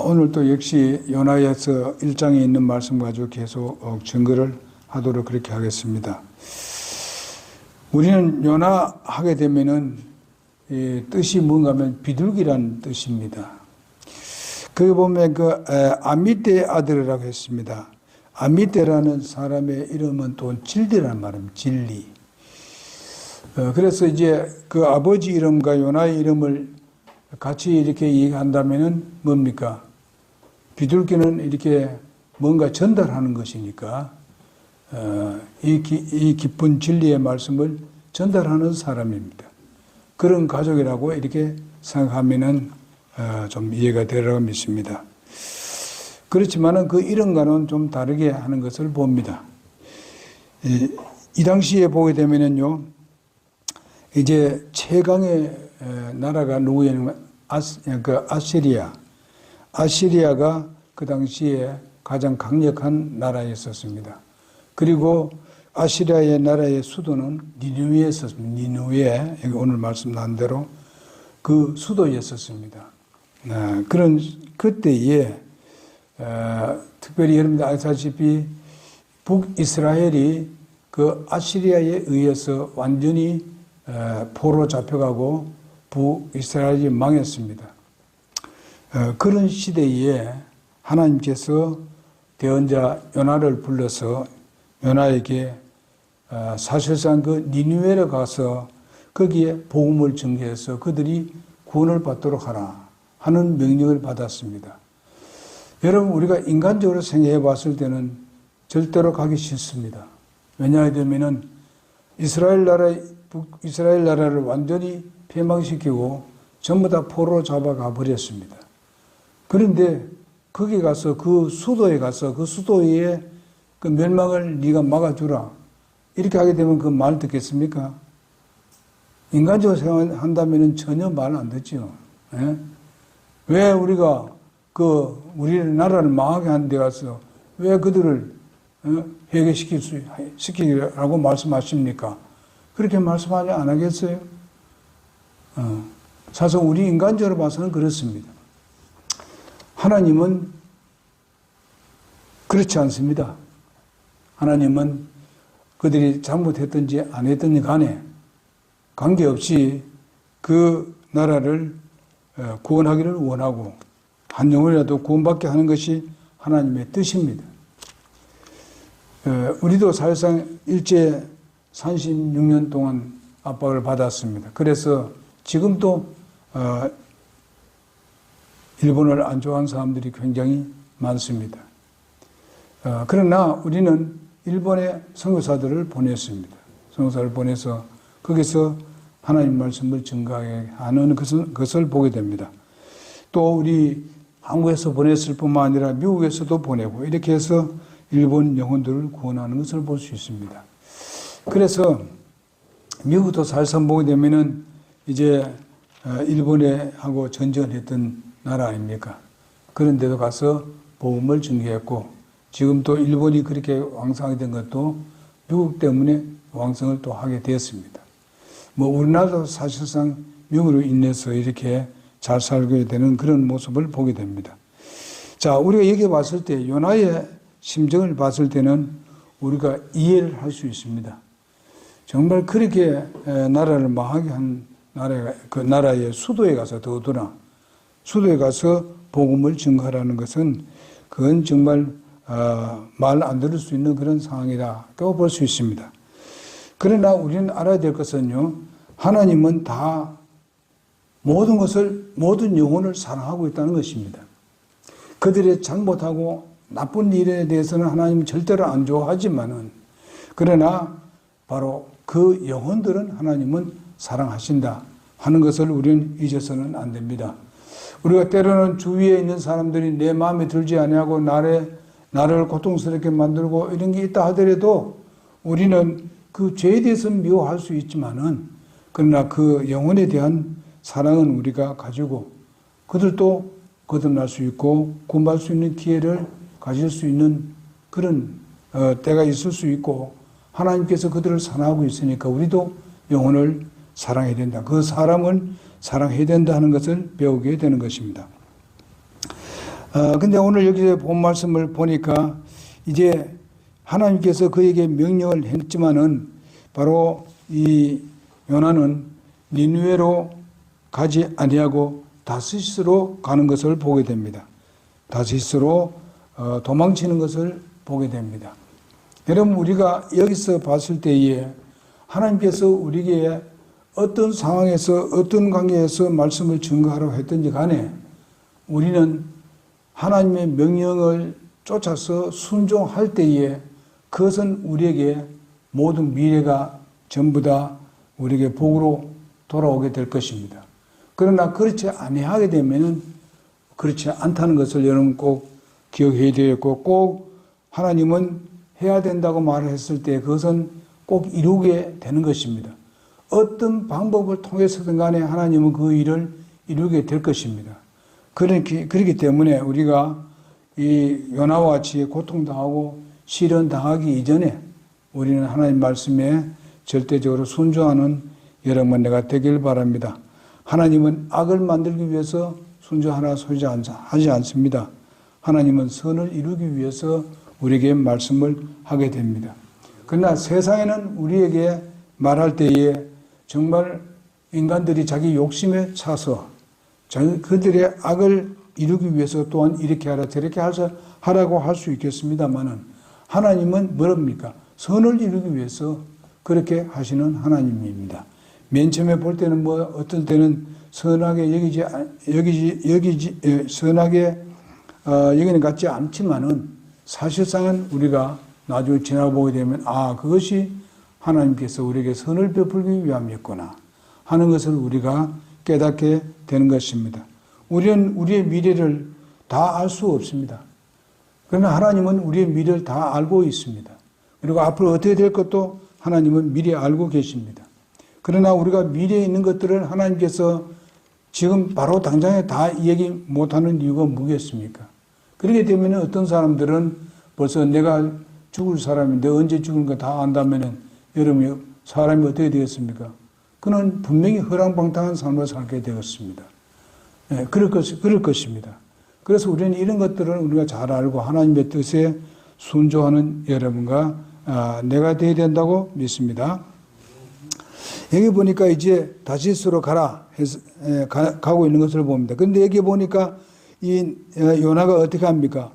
오늘 또 역시 요나에서 1장에 있는 말씀 가지고 계속 증거를 하도록 그렇게 하겠습니다. 우리는 요나 하게 되면은 뜻이 뭔가 하면 비둘기라는 뜻입니다. 거기 보면 아미떼의 아들이라고 했습니다. 아미떼라는 사람의 이름은 또 진리라는 말입니다. 진리. 그래서 이제 그 아버지 이름과 요나의 이름을 같이 이렇게 얘기한다면은 뭡니까? 비둘기는 이렇게 뭔가 전달하는 것이니까, 이 깊은 진리의 말씀을 전달하는 사람입니다. 그런 가족이라고 이렇게 생각하면은, 좀 이해가 되리라고 믿습니다. 그렇지만은 그 이름과는 좀 다르게 하는 것을 봅니다. 이 당시에 보게 되면은요, 이제 최강의 나라가 누구였냐면 아시리아. 아시리아가 그 당시에 가장 강력한 나라였었습니다. 그리고 아시리아의 나라의 수도는 니누에였었습니다. 니누에, 여기 오늘 말씀 나온 대로 그 수도였었습니다. 그런 그때에 특별히 여러분들 아시다시피 북이스라엘이 그 아시리아에 의해서 완전히 포로 잡혀가고 북이스라엘이 망했습니다. 그런 시대에 하나님께서 대언자 요나를 불러서 요나에게 사실상 그 니느웨로 가서 거기에 복음을 전개해서 그들이 구원을 받도록 하라 하는 명령을 받았습니다. 여러분, 우리가 인간적으로 생각해 봤을 때는 절대로 가기 싫습니다. 왜냐하면은 이스라엘 나라를 완전히 폐망시키고 전부 다 포로 잡아가 버렸습니다. 그런데 거기 가서 그 수도에 가서 그 수도의 그 멸망을 네가 막아주라 이렇게 하게 되면 그 말 듣겠습니까? 인간적으로 생각한다면 전혀 말 안 듣죠. 예? 왜 우리가 우리 나라를 망하게 하는 데 가서 왜 그들을 회개시키라고 말씀하십니까? 그렇게 말씀하지 안 하겠어요? 사실 우리 인간적으로 봐서는 그렇습니다. 하나님은 그렇지 않습니다. 하나님은 그들이 잘못했든지 안 했든지 간에 관계없이 그 나라를 구원하기를 원하고 한 영혼이라도 구원받게 하는 것이 하나님의 뜻입니다. 우리도 사실상 일제 36년 동안 압박을 받았습니다. 그래서 지금도 일본을 안 좋아하는 사람들이 굉장히 많습니다. 그러나 우리는 일본에 선교사들을 보냈습니다. 선교사를 보내서 거기서 하나님 말씀을 증거하게 하는 것을 보게 됩니다. 또 우리 한국에서 보냈을 뿐만 아니라 미국에서도 보내고 이렇게 해서 일본 영혼들을 구원하는 것을 볼 수 있습니다. 그래서 미국도 살상 보게 되면은 이제 일본에 하고 전쟁했던 나라 아닙니까? 그런 데도 가서 복음을 증거했고 지금 또 일본이 그렇게 왕성하게 된 것도 미국 때문에 왕성을 또 하게 되었습니다. 우리나라도 사실상 미국으로 인해서 이렇게 잘 살게 되는 그런 모습을 보게 됩니다. 자, 우리가 여기 봤을 때 요나의 심정을 봤을 때는 우리가 이해를 할 수 있습니다. 정말 그렇게 나라를 망하게 한 그 나라의 수도에 가서 더더나 수도에 가서 복음을 증거하라는 것은 그건 정말 말 안 들을 수 있는 그런 상황이라고 볼 수 있습니다. 그러나 우리는 알아야 될 것은요, 하나님은 다 모든 영혼을 사랑하고 있다는 것입니다. 그들의 잘못하고 나쁜 일에 대해서는 하나님은 절대로 안 좋아하지만은, 그러나 바로 그 영혼들은 하나님은 사랑하신다 하는 것을 우리는 잊어서는 안 됩니다. 우리가 때로는 주위에 있는 사람들이 내 마음에 들지 아니하고 나를 고통스럽게 만들고 이런 게 있다 하더라도 우리는 그 죄에 대해서 미워할 수 있지만은, 그러나 그 영혼에 대한 사랑은 우리가 가지고 그들도 거듭날 수 있고 구원받을 수 있는 기회를 가질 수 있는 그런 때가 있을 수 있고, 하나님께서 그들을 사랑하고 있으니까 우리도 영혼을 사랑해야 된다. 그 사람을 사랑해야 된다 하는 것을 배우게 되는 것입니다. 근데 오늘 여기서 본 말씀을 보니까 이제 하나님께서 그에게 명령을 했지만은 바로 이 요나는 니느웨로 가지 아니하고 다시스로 가는 것을 보게 됩니다. 다시스로 도망치는 것을 보게 됩니다. 여러분, 우리가 여기서 봤을 때에 하나님께서 우리에게 어떤 상황에서 어떤 관계에서 말씀을 증거하라고 했든지 간에 우리는 하나님의 명령을 쫓아서 순종할 때에 그것은 우리에게 모든 미래가 전부 다 우리에게 복으로 돌아오게 될 것입니다. 그러나 그렇지 아니하게 되면은 그렇지 않다는 것을 여러분 꼭 기억해야 되겠고, 꼭 하나님은 해야 된다고 말을 했을 때 그것은 꼭 이루게 되는 것입니다. 어떤 방법을 통해서든 간에 하나님은 그 일을 이루게 될 것입니다. 그렇기 때문에 우리가 이 요나와 같이 고통당하고 시련당하기 이전에 우리는 하나님 말씀에 절대적으로 순종하는 여러분 내가 되길 바랍니다. 하나님은 악을 만들기 위해서 순종하라 하지 않습니다. 하나님은 선을 이루기 위해서 우리에게 말씀을 하게 됩니다. 그러나 세상에는 우리에게 말할 때에 정말 인간들이 자기 욕심에 차서 그들의 악을 이루기 위해서 또한 이렇게 하라 저렇게 하라고 할 수 있겠습니다만은 하나님은 뭐랍니까? 선을 이루기 위해서 그렇게 하시는 하나님입니다. 맨 처음에 볼 때는 어떨 때는 선하게 선하게 여기는 같지 않지만은 사실상은 우리가 나중에 지나보게 되면 그것이 하나님께서 우리에게 선을 베풀기 위함이었구나 하는 것을 우리가 깨닫게 되는 것입니다. 우리는 우리의 미래를 다 알 수 없습니다. 그러나 하나님은 우리의 미래를 다 알고 있습니다. 그리고 앞으로 어떻게 될 것도 하나님은 미리 알고 계십니다. 그러나 우리가 미래에 있는 것들을 하나님께서 지금 바로 당장에 다 얘기 못하는 이유가 뭐겠습니까? 그렇게 되면 어떤 사람들은 벌써 내가 죽을 사람인데 언제 죽는가 다 안다면 여러분이 사람이 어떻게 되겠습니까? 그는 분명히 허랑방탕한 삶을 살게 되었습니다. 그럴 것입니다. 그래서 우리는 이런 것들을 우리가 잘 알고 하나님의 뜻에 순종하는 여러분과 내가 되어야 된다고 믿습니다. 여기 보니까 이제 다시스로 가라 해서 가고 있는 것을 봅니다. 그런데 여기 보니까 이 요나가 어떻게 합니까?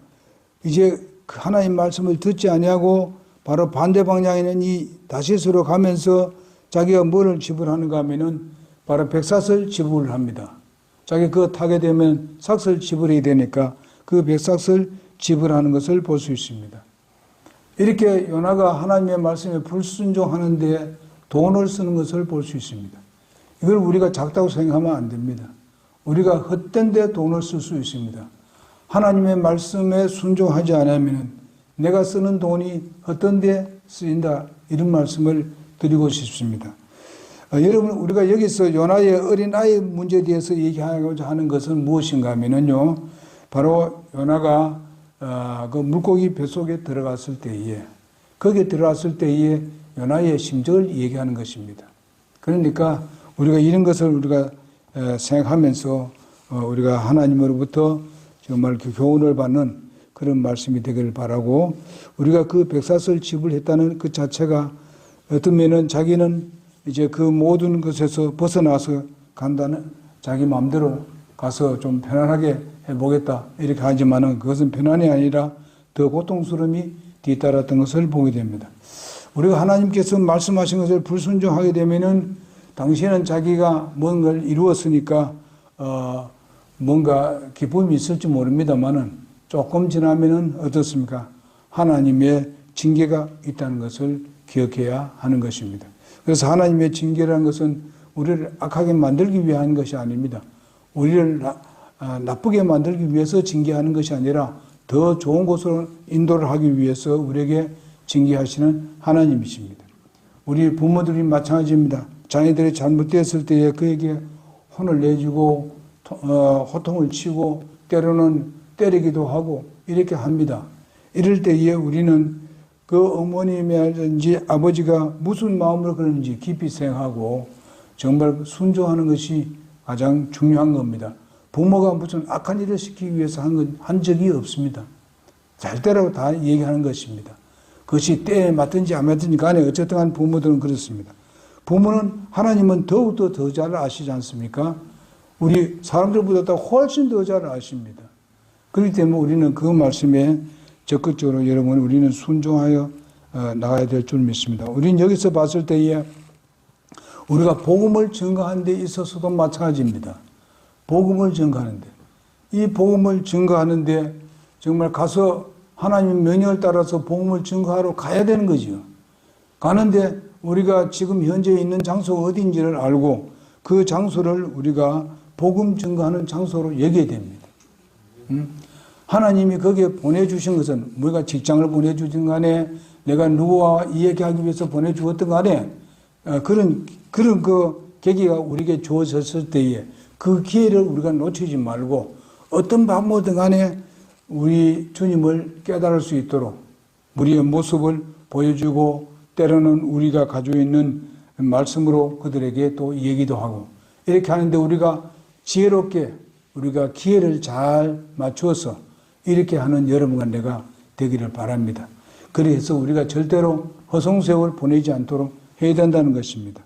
이제 하나님 말씀을 듣지 아니하고 바로 반대 방향에 있는 이 다시스로 가면서 자기가 뭐를 지불하는가 하면은 바로 백삭을 지불을 합니다. 자기 그거 타게 되면 삭을 지불해야 되니까 그 백삭을 지불하는 것을 볼 수 있습니다. 이렇게 요나가 하나님의 말씀에 불순종하는데 돈을 쓰는 것을 볼 수 있습니다. 이걸 우리가 작다고 생각하면 안 됩니다. 우리가 헛된 데 돈을 쓸 수 있습니다. 하나님의 말씀에 순종하지 않으면 내가 쓰는 돈이 헛된 데 쓰인다. 이런 말씀을 드리고 싶습니다. 여러분, 우리가 여기서 요나의 어린아이 문제에 대해서 얘기하고자 하는 것은 무엇인가 하면요. 바로 요나가 그 물고기 뱃속에 들어갔을 때에, 거기에 들어갔을 때에 요나의 심정을 얘기하는 것입니다. 그러니까 우리가 이런 것을 우리가 생각하면서 우리가 하나님으로부터 정말 그 교훈을 받는 그런 말씀이 되기를 바라고, 우리가 그 백삭을 지불했다는 그 자체가 어떤 면은 자기는 이제 그 모든 것에서 벗어나서 간다는, 자기 마음대로 가서 좀 편안하게 해보겠다 이렇게 하지만은 그것은 편안이 아니라 더 고통스러움이 뒤따랐던 것을 보게 됩니다. 우리가 하나님께서 말씀하신 것을 불순종하게 되면은 당신은 자기가 뭔가를 이루었으니까 뭔가 기쁨이 있을지 모릅니다만은 조금 지나면은 어떻습니까? 하나님의 징계가 있다는 것을 기억해야 하는 것입니다. 그래서 하나님의 징계라는 것은 우리를 악하게 만들기 위한 것이 아닙니다. 우리를 나쁘게 만들기 위해서 징계하는 것이 아니라 더 좋은 곳으로 인도를 하기 위해서 우리에게 징계하시는 하나님이십니다. 우리 부모들이 마찬가지입니다. 자녀들이 잘못되었을 때에 그에게 혼을 내주고 호통을 치고 때로는 때리기도 하고 이렇게 합니다. 이럴 때에 우리는 그 어머님이라든지 아버지가 무슨 마음으로 그러는지 깊이 생각하고 정말 순종하는 것이 가장 중요한 겁니다. 부모가 무슨 악한 일을 시키기 위해서 한 적이 없습니다. 잘 되라고 다 얘기하는 것입니다. 그것이 때에 맞든지 안 맞든지 간에 어쨌든 간 부모들은 그렇습니다. 부모는 하나님은 더욱더 더 잘 아시지 않습니까? 우리 사람들보다 훨씬 더 잘 아십니다. 그렇기 때문에 우리는 그 말씀에 적극적으로 여러분 우리는 순종하여 나가야 될 줄 믿습니다. 우리는 여기서 봤을 때에 우리가 복음을 증거하는 데 있어서도 마찬가지입니다. 복음을 증거하는데 이 복음을 증거하는데 정말 가서 하나님 명령을 따라서 복음을 증거하러 가야 되는 거죠. 가는데 우리가 지금 현재 있는 장소가 어딘지를 알고 그 장소를 우리가 복음 증거하는 장소로 여겨야 됩니다. 하나님이 거기에 보내주신 것은 우리가 직장을 보내주신 간에 내가 누구와 이야기하기 위해서 보내주었던 간에 그런 그 계기가 우리에게 주어졌을 때에 그 기회를 우리가 놓치지 말고 어떤 방법이든 간에 우리 주님을 깨달을 수 있도록 우리의 모습을 보여주고 때로는 우리가 가지고 있는 말씀으로 그들에게 또 얘기도 하고 이렇게 하는데 우리가 지혜롭게 우리가 기회를 잘 맞추어서 이렇게 하는 여러분과 내가 되기를 바랍니다. 그래서 우리가 절대로 허송세월 보내지 않도록 해야 된다는 것입니다.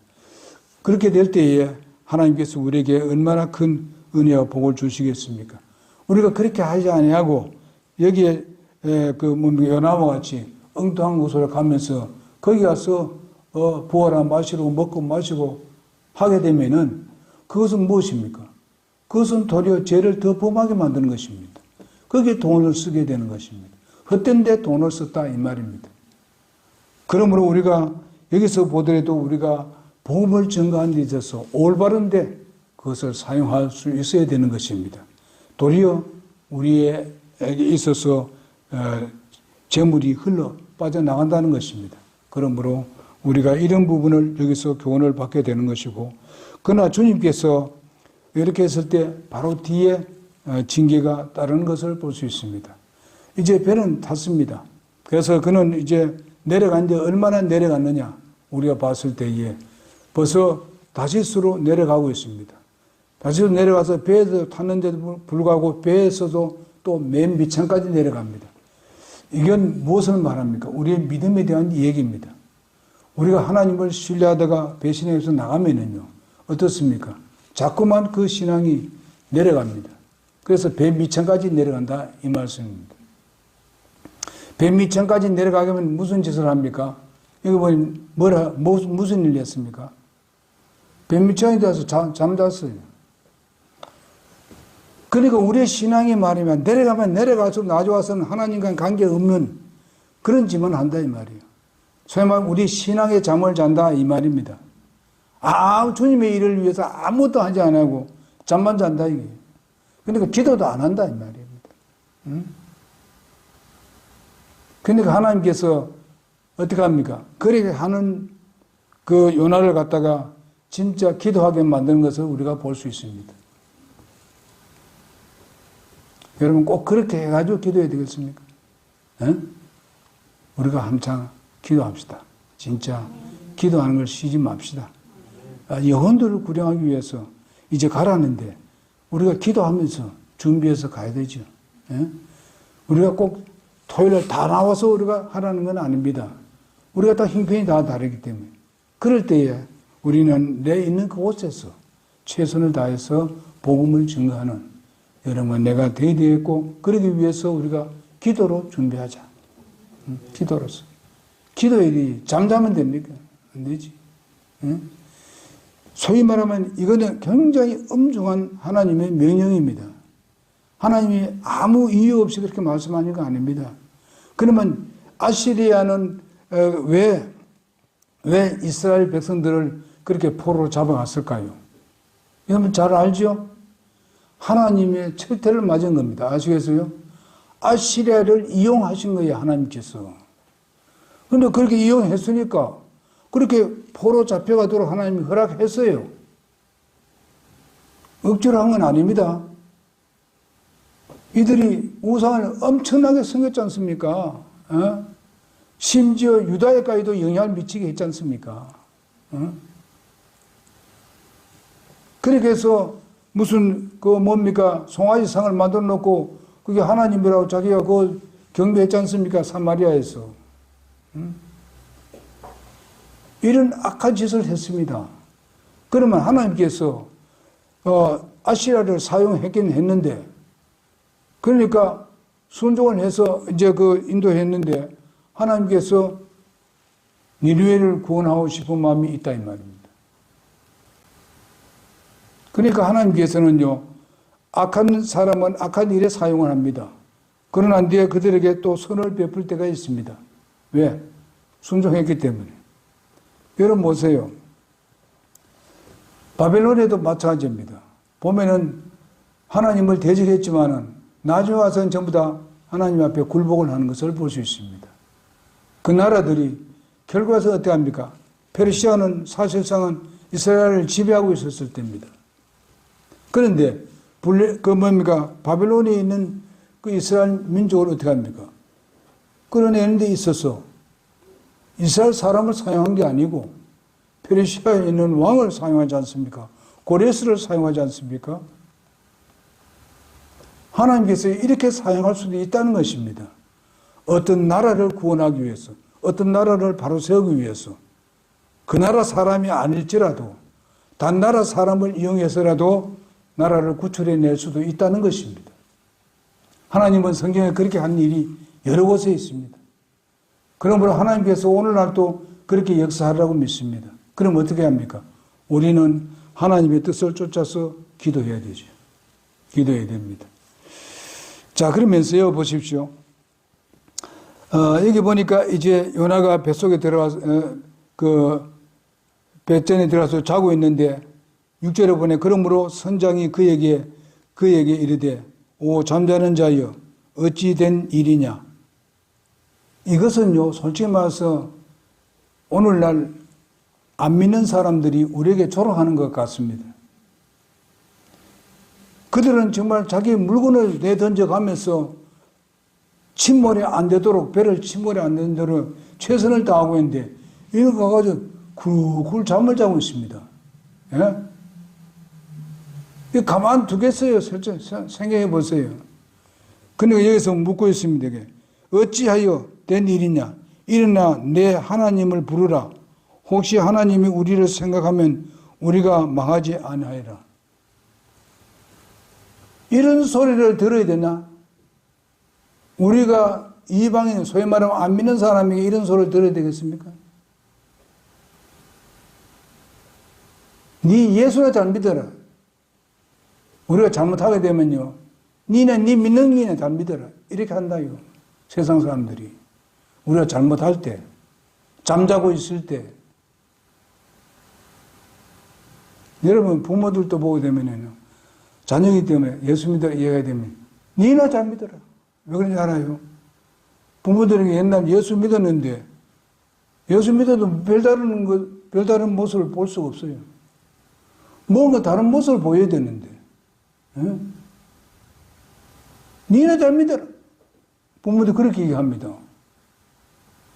그렇게 될 때에 하나님께서 우리에게 얼마나 큰 은혜와 복을 주시겠습니까? 우리가 그렇게 하지 아니하고 여기에 연합과 같이 엉뚱한 곳으로 가면서 거기 가서 부어라 마시고 먹고 마시고 하게 되면은 그것은 무엇입니까? 그것은 도리어 죄를 더 범하게 만드는 것입니다. 거기에 돈을 쓰게 되는 것입니다. 헛된 데 돈을 썼다 이 말입니다. 그러므로 우리가 여기서 보더라도 우리가 복음을 증거하는 데 있어서 올바른데 그것을 사용할 수 있어야 되는 것입니다. 도리어 우리에게 있어서 재물이 흘러 빠져나간다는 것입니다. 그러므로 우리가 이런 부분을 여기서 교훈을 받게 되는 것이고 그러나 주님께서 이렇게 했을 때 바로 뒤에 징계가 따르는 것을 볼 수 있습니다. 이제 배는 탔습니다. 그래서 그는 이제 내려간 데 얼마나 내려갔느냐 우리가 봤을 때에 벌써 다시스로 내려가고 있습니다. 다시스로 내려가서 배에서 탔는데도 불구하고 배에서도 또 맨 밑창까지 내려갑니다. 이건 무엇을 말합니까? 우리의 믿음에 대한 얘기입니다. 우리가 하나님을 신뢰하다가 배신해서 나가면은요 어떻습니까? 자꾸만 그 신앙이 내려갑니다. 그래서 배 밑창까지 내려간다 이 말씀입니다. 배 밑창까지 내려가게 하면 무슨 짓을 합니까? 이거 보면 무슨 일을 했습니까? 배 밑창에 들어서 잠잤어요. 그러니까 우리의 신앙이 말이면 내려가면 내려갈수록 나중에 와서는 하나님과 관계 없는 그런 짓만 한다 이 말이에요. 소위 말하면 우리 신앙에 잠을 잔다 이 말입니다. 주님의 일을 위해서 아무것도 하지 안 하고 잠만 잔다 이게. 그러니까 기도도 안 한다 이 말입니다. 그러니까 하나님께서 어떻게 합니까? 그렇게 하는 그 요나를 갖다가 진짜 기도하게 만드는 것을 우리가 볼 수 있습니다. 여러분 꼭 그렇게 해가지고 기도해야 되겠습니까? 우리가 항상 기도합시다. 진짜 기도하는 걸 쉬지 맙시다. 영혼들을 구령하기 위해서 이제 가라는데 우리가 기도하면서 준비해서 가야 되죠. 우리가 꼭 토요일날 다 나와서 우리가 하라는 건 아닙니다. 우리가 다 형편이 다 다르기 때문에 그럴 때에 우리는 내 있는 그곳에서 최선을 다해서 복음을 증거하는 여러분 내가 되어야 되겠고 그러기 위해서 우리가 기도로 준비하자. 기도로서. 기도일이 잠자면 됩니까? 안 되지. 소위 말하면 이거는 굉장히 엄중한 하나님의 명령입니다. 하나님이 아무 이유 없이 그렇게 말씀하는 거 아닙니다. 그러면 아시리아는 왜 이스라엘 백성들을 그렇게 포로로 잡아갔을까요? 여러분 잘 알죠? 하나님의 철퇴를 맞은 겁니다. 아시겠어요? 아시리아를 이용하신 거예요, 하나님께서. 그런데 그렇게 이용했으니까 그렇게 포로 잡혀가도록 하나님이 허락했어요. 억지로 한 건 아닙니다. 이들이 우상을 엄청나게 섬겼지 않습니까? 심지어 유다에까지도 영향을 미치게 했지 않습니까? 그렇게 해서 무슨 그 뭡니까 송아지 상을 만들어 놓고 그게 하나님이라고 자기가 그 경배했지 않습니까? 사마리아에서. 이런 악한 짓을 했습니다. 그러면 하나님께서 아시라를 사용했긴 했는데, 그러니까 순종을 해서 이제 그 인도했는데 하나님께서 니느웨를 구원하고 싶은 마음이 있다 이 말입니다. 그러니까 하나님께서는요, 악한 사람은 악한 일에 사용을 합니다. 그러나 뒤에 그들에게 또 선을 베풀 때가 있습니다. 왜? 순종했기 때문에. 여러분 보세요. 바벨론에도 마찬가지입니다. 보면은 하나님을 대적했지만은 나중에 와서는 전부 다 하나님 앞에 굴복을 하는 것을 볼 수 있습니다. 그 나라들이 결과에서 어떻게 합니까? 페르시아는 사실상은 이스라엘을 지배하고 있었을 때입니다. 그런데 바벨론에 있는 그 이스라엘 민족을 어떻게 합니까? 끌어내는 데 있어서 이스라엘 사람을 사용한 게 아니고 페르시아에 있는 왕을 사용하지 않습니까? 고레스를 사용하지 않습니까? 하나님께서 이렇게 사용할 수도 있다는 것입니다. 어떤 나라를 구원하기 위해서, 어떤 나라를 바로 세우기 위해서, 그 나라 사람이 아닐지라도 단 나라 사람을 이용해서라도 나라를 구출해낼 수도 있다는 것입니다. 하나님은 성경에 그렇게 한 일이 여러 곳에 있습니다. 그러므로 하나님께서 오늘날도 그렇게 역사하라고 믿습니다. 그럼 어떻게 합니까? 우리는 하나님의 뜻을 쫓아서 기도해야 되죠. 기도해야 됩니다. 자, 그러면서요, 보십시오. 여기 보니까 이제 요나가 뱃속에 들어가서, 뱃전에 들어가서 자고 있는데, 6절에 보내, 그러므로 선장이 그에게 이르되, 오, 잠자는 자여, 어찌 된 일이냐? 이것은요, 솔직히 말해서, 오늘날 안 믿는 사람들이 우리에게 조롱하는 것 같습니다. 그들은 정말 자기 물건을 내던져 가면서 침몰이 안 되도록, 배를 침몰이 안 되도록 최선을 다하고 있는데, 이거 가가지고 굴굴 잠을 자고 있습니다. 예? 가만 두겠어요? 설정, 생각해 보세요. 그러니까 여기서 묻고 있습니다. 이게. 어찌하여 된 일이냐? 일어나 내 하나님을 부르라. 혹시 하나님이 우리를 생각하면 우리가 망하지 아니하리라. 이런 소리를 들어야 되나? 우리가 이방인, 소위 말하면 안 믿는 사람에게 이런 소리를 들어야 되겠습니까? 네 예수나 잘 믿어라. 우리가 잘못하게 되면요, 니네 네 믿는 게나 잘 믿어라. 이렇게 한다요. 세상 사람들이. 우리가 잘못할 때, 잠자고 있을 때, 여러분 부모들도 보게 되면은 자녀이기 때문에 예수 믿어 이해가 되면 니나 잘 믿어라. 왜 그런지 알아요? 부모들에게 옛날 예수 믿었는데 예수 믿어도 별다른 모습을 볼 수가 없어요. 뭔가 다른 모습을 보여야 되는데, 응? 니나 잘 믿어라. 부모도 그렇게 얘기합니다.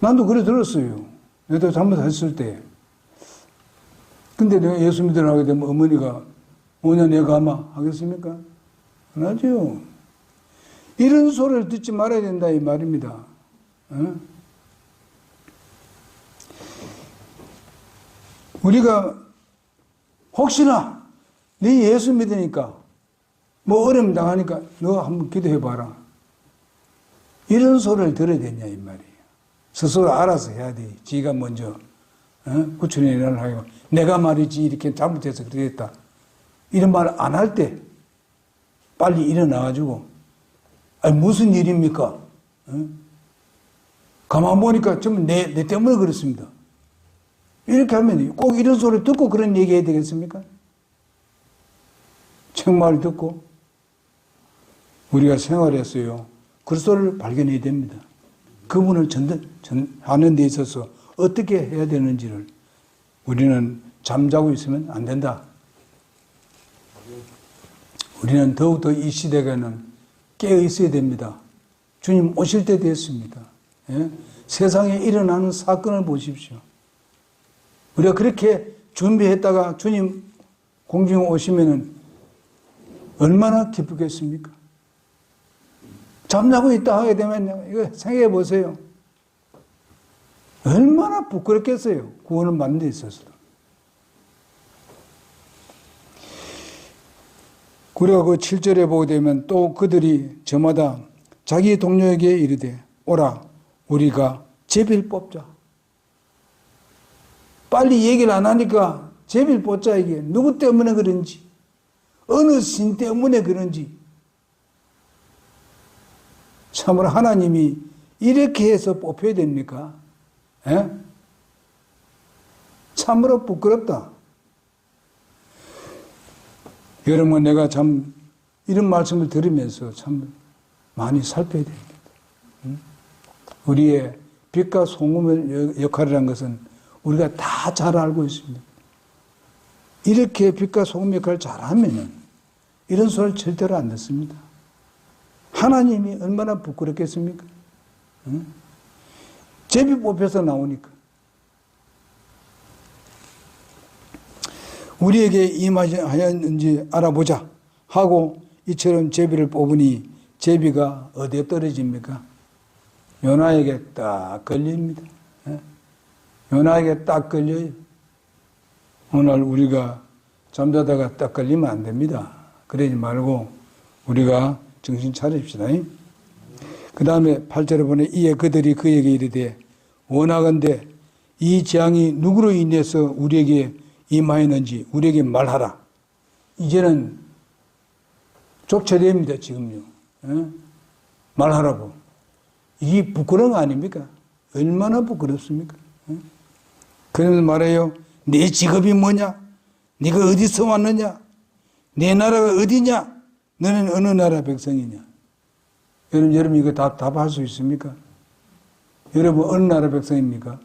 나도 그래 들었어요. 내가 잘못했을 때. 근데 내가 예수 믿으라고 하게 되면 어머니가 오냐 내가 아마 하겠습니까? 안 하죠. 이런 소리를 듣지 말아야 된다 이 말입니다. 어? 우리가 혹시나 네 예수 믿으니까 뭐 어려움 당하니까 너 한번 기도해 봐라. 이런 소리를 들어야 되냐 이 말이에요. 스스로 알아서 해야 돼. 지가 먼저 구출의 일을 하고 내가 말이지 이렇게 잘못해서 그러겠다. 이런 말 안 할 때 빨리 일어나가지고 아니 무슨 일입니까? 가만 보니까 전부 내 때문에 그렇습니다. 이렇게 하면 꼭 이런 소리 듣고 그런 얘기 해야 되겠습니까? 책말을 듣고 우리가 생활했어요. 그리스도를 발견해야 됩니다. 그분을 하는 데 있어서 어떻게 해야 되는지를 우리는 잠자고 있으면 안 된다. 우리는 더욱더 이 시대에는 깨어 있어야 됩니다. 주님 오실 때 됐습니다. 예? 세상에 일어나는 사건을 보십시오. 우리가 그렇게 준비했다가 주님 공중에 오시면은 얼마나 기쁘겠습니까? 잠자고 있다 하게 되면 이거 생각해 보세요. 얼마나 부끄럽겠어요. 구원을 받는 데 있어서도. 그리고 그 7절에 보게 되면 또 그들이 저마다 자기 동료에게 이르되 오라 우리가 제비를 뽑자. 빨리 얘기를 안 하니까 제비를 뽑자. 이게 누구 때문에 그런지 어느 신 때문에 그런지 참으로 하나님이 이렇게 해서 뽑혀야 됩니까? 에? 참으로 부끄럽다. 여러분, 내가 참 이런 말씀을 들으면서 참 많이 살펴야 됩니다. 우리의 빛과 소금의 역할이라는 것은 우리가 다 잘 알고 있습니다. 이렇게 빛과 소금 역할을 잘하면 이런 소리를 절대로 안 듣습니다. 하나님이 얼마나 부끄럽겠습니까? 제비 뽑혀서 나오니까. 우리에게 임하였는지 알아보자 하고 이처럼 제비를 뽑으니 제비가 어디에 떨어집니까? 요나에게 딱 걸립니다. 요나에게 딱 걸려요. 오늘 우리가 잠자다가 딱 걸리면 안 됩니다. 그러지 말고 우리가 정신 차립시다. 그 다음에 8절에 보니 이에 그들이 그에게 이르되 원하건대 이 재앙이 누구로 인해서 우리에게 임하였는지 우리에게 말하라. 이제는 족쳐냅니다. 지금요. 말하라고. 이게 부끄러운 거 아닙니까? 얼마나 부끄럽습니까? 그러면서 말해요. 내 직업이 뭐냐? 네가 어디서 왔느냐? 내 나라가 어디냐? 너는 어느 나라 백성이냐? 여러분 이거 다 답할 수 있습니까? 여러분 어느 나라 백성입니까?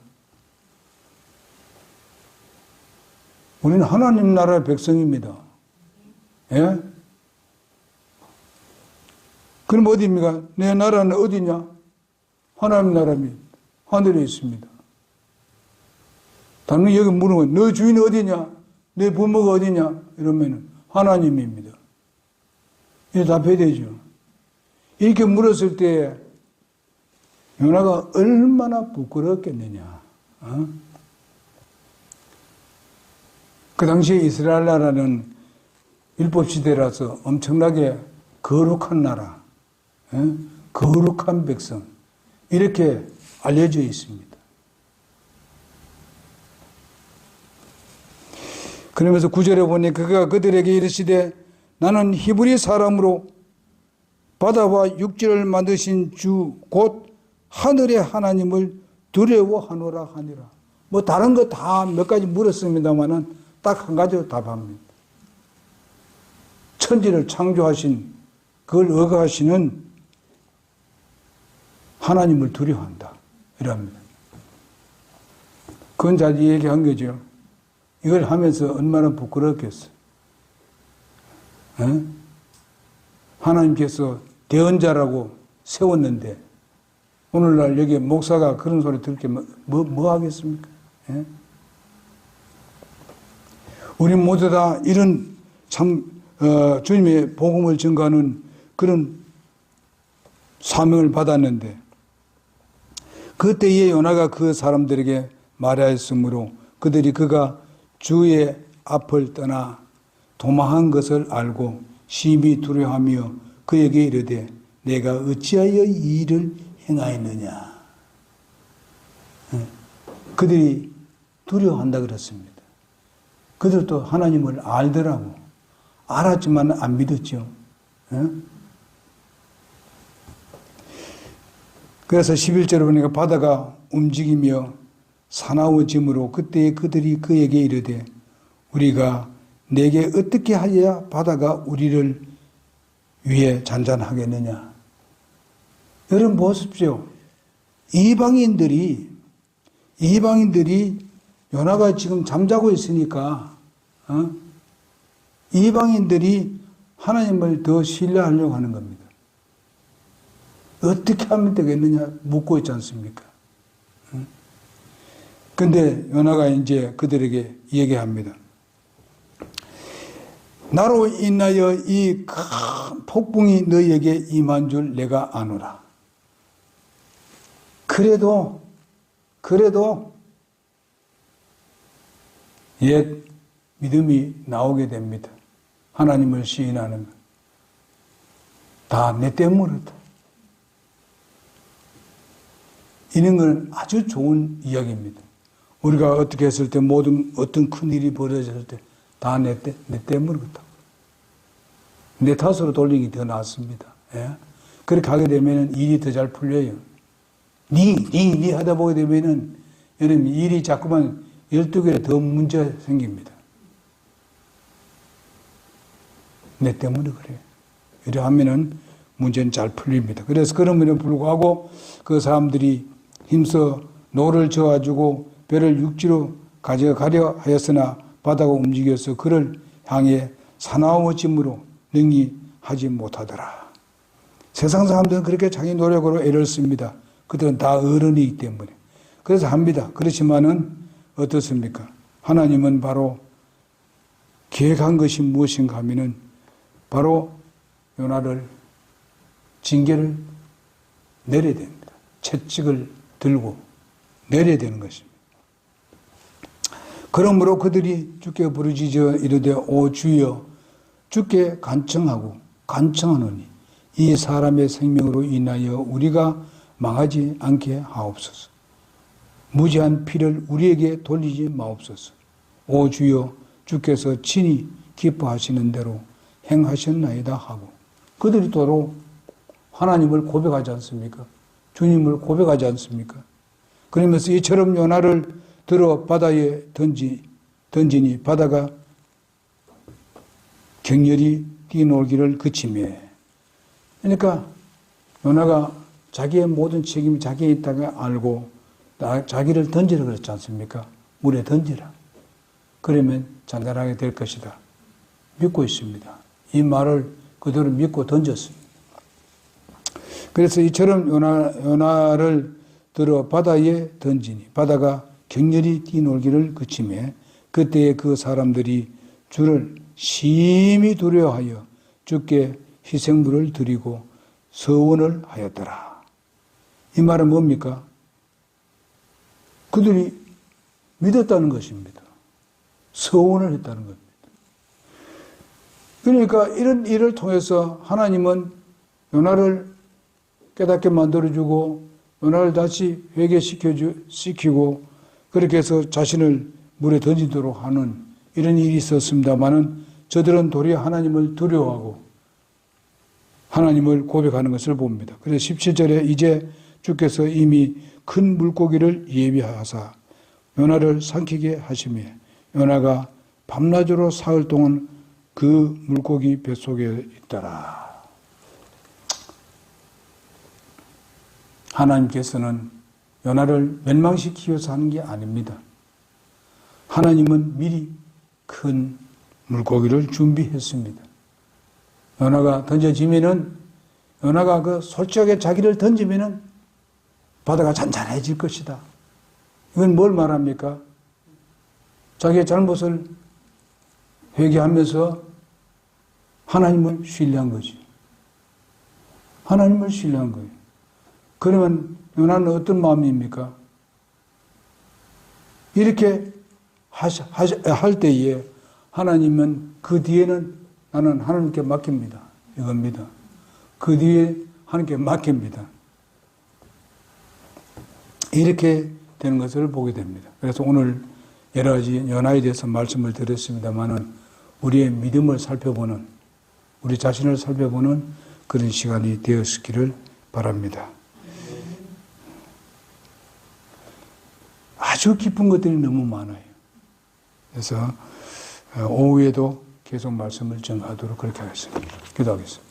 우리는 하나님 나라의 백성입니다. 예? 그럼 어디입니까? 내 나라는 어디냐? 하나님 나라입니다. 하늘에 있습니다. 당연히 여기 물으면 너 주인이 어디냐? 내 부모가 어디냐? 이러면 하나님입니다. 이렇게 답해야 되죠. 이렇게 물었을 때 요나가 얼마나 부끄럽겠느냐. 그 당시에 이스라엘 나라는 율법시대라서 엄청나게 거룩한 나라, 거룩한 백성 이렇게 알려져 있습니다. 그러면서 9절에 보니 그가 그들에게 이르시되 나는 히브리 사람으로 바다와 육지를 만드신 주 곧 하늘의 하나님을 두려워하노라 하니라. 뭐 다른 거 다 몇 가지 물었습니다만은 딱 한 가지로 답합니다. 천지를 창조하신 그걸 억하시는 하나님을 두려워한다. 이랍니다. 그건 잘 얘기한 거죠. 이걸 하면서 얼마나 부끄럽겠어. 하나님께서 대언자라고 세웠는데 오늘날 여기 목사가 그런 소리 들을 게 뭐 하겠습니까? 우리 모두 다 이런 참 주님의 복음을 증거하는 그런 사명을 받았는데 그때에 요나가 그 사람들에게 말하였으므로 그들이 그가 주의 앞을 떠나 도망한 것을 알고 심히 두려워하며 그에게 이르되 내가 어찌하여 이 일을 행하였느냐. 그들이 두려워한다 그랬습니다. 그들도 하나님을 알더라고. 알았지만 안 믿었죠. 그래서 11절에 보니까 바다가 움직이며 사나워짐으로 그때 그들이 그에게 이르되 우리가 내게 어떻게 하여야 바다가 우리를 위해 잔잔하겠느냐. 여러분 보십시오. 이방인들이 요나가 지금 잠자고 있으니까 이방인들이 하나님을 더 신뢰하려고 하는 겁니다. 어떻게 하면 되겠느냐 묻고 있지 않습니까? 그런데 요나가 이제 그들에게 얘기합니다. 나로 인하여 이 큰 폭풍이 너희에게 임한 줄 내가 아노라. 그래도 옛 믿음이 나오게 됩니다. 하나님을 시인하는 것. 다 내 때문이다. 이런 건 아주 좋은 이야기입니다. 우리가 어떻게 했을 때 어떤 큰 일이 벌어졌을 때 다 내 때문이다. 내 탓으로 돌리기 더 낫습니다. 예? 그렇게 하게 되면 일이 더 잘 풀려요. 니 하다 보게 되면은 여러분 일이 자꾸만 12개 더 문제 생깁니다. 내 때문에 그래요. 이래 하면은 문제는 잘 풀립니다. 그래서 그럼에도 불구하고 그 사람들이 힘써 노를 저어가지고 배를 육지로 가져가려 하였으나 바다가 움직여서 그를 향해 사나워짐으로 능히 하지 못하더라. 세상 사람들은 그렇게 자기 노력으로 애를 씁니다. 그들은 다 어른이기 때문에. 그래서 합니다. 그렇지만은 어떻습니까? 하나님은 바로 계획한 것이 무엇인가 하면은 바로 요나를 징계를 내려야 됩니다. 채찍을 들고 내려야 되는 것입니다. 그러므로 그들이 주께 부르짖어 이르되 오 주여 주께 간청하노니 이 사람의 생명으로 인하여 우리가 망하지 않게 하옵소서. 무지한 피를 우리에게 돌리지 마옵소서. 오 주여 주께서 친히 기뻐하시는 대로 행하셨나이다 하고 그들이 도로 하나님을 고백하지 않습니까? 주님을 고백하지 않습니까? 그러면서 이처럼 요나를 들어 바다에 던지니 바다가 격렬히 뛰놀기를 그치매. 그러니까 요나가 자기의 모든 책임이 자기에 있다가 알고 자기를 던지라 그랬지 않습니까? 물에 던지라. 그러면 잔잔하게 될 것이다. 믿고 있습니다. 이 말을 그대로 믿고 던졌습니다. 그래서 이처럼 요나를 들어 바다에 던지니 바다가 격렬히 뛰놀기를 그치매 그때에 그 사람들이 주를 심히 두려워하여 주께 희생물을 드리고 서원을 하였더라. 이 말은 뭡니까? 그들이 믿었다는 것입니다. 서원을 했다는 겁니다. 그러니까 이런 일을 통해서 하나님은 요나를 깨닫게 만들어주고 요나를 다시 회개시키고 그렇게 해서 자신을 물에 던지도록 하는 이런 일이 있었습니다마는 저들은 도리어 하나님을 두려워하고 하나님을 고백하는 것을 봅니다. 그래서 17절에 이제 주께서 이미 큰 물고기를 예비하사 요나를 삼키게 하시며 요나가 밤낮으로 사흘 동안 그 물고기 뱃속에 있더라. 하나님께서는 요나를 멸망시키기 위해서 하는 게 아닙니다. 하나님은 미리 큰 물고기를 준비했습니다. 요나가 던져지면은 요나가 그 솔직하게 자기를 던지면은 바다가 잔잔해질 것이다. 이건 뭘 말합니까? 자기의 잘못을 회개하면서 하나님을 신뢰한 거지. 하나님을 신뢰한 거예요. 그러면 요나는 어떤 마음입니까? 이렇게 할 때에 하나님은 그 뒤에는 나는 하나님께 맡깁니다. 이겁니다. 그 뒤에 하나님께 맡깁니다. 이렇게 되는 것을 보게 됩니다. 그래서 오늘 여러 가지 요나에 대해서 말씀을 드렸습니다만은 우리의 믿음을 살펴보는 우리 자신을 살펴보는 그런 시간이 되었기를 바랍니다. 아주 깊은 것들이 너무 많아요. 그래서 오후에도 계속 말씀을 전하도록 그렇게 하겠습니다. 기도하겠습니다.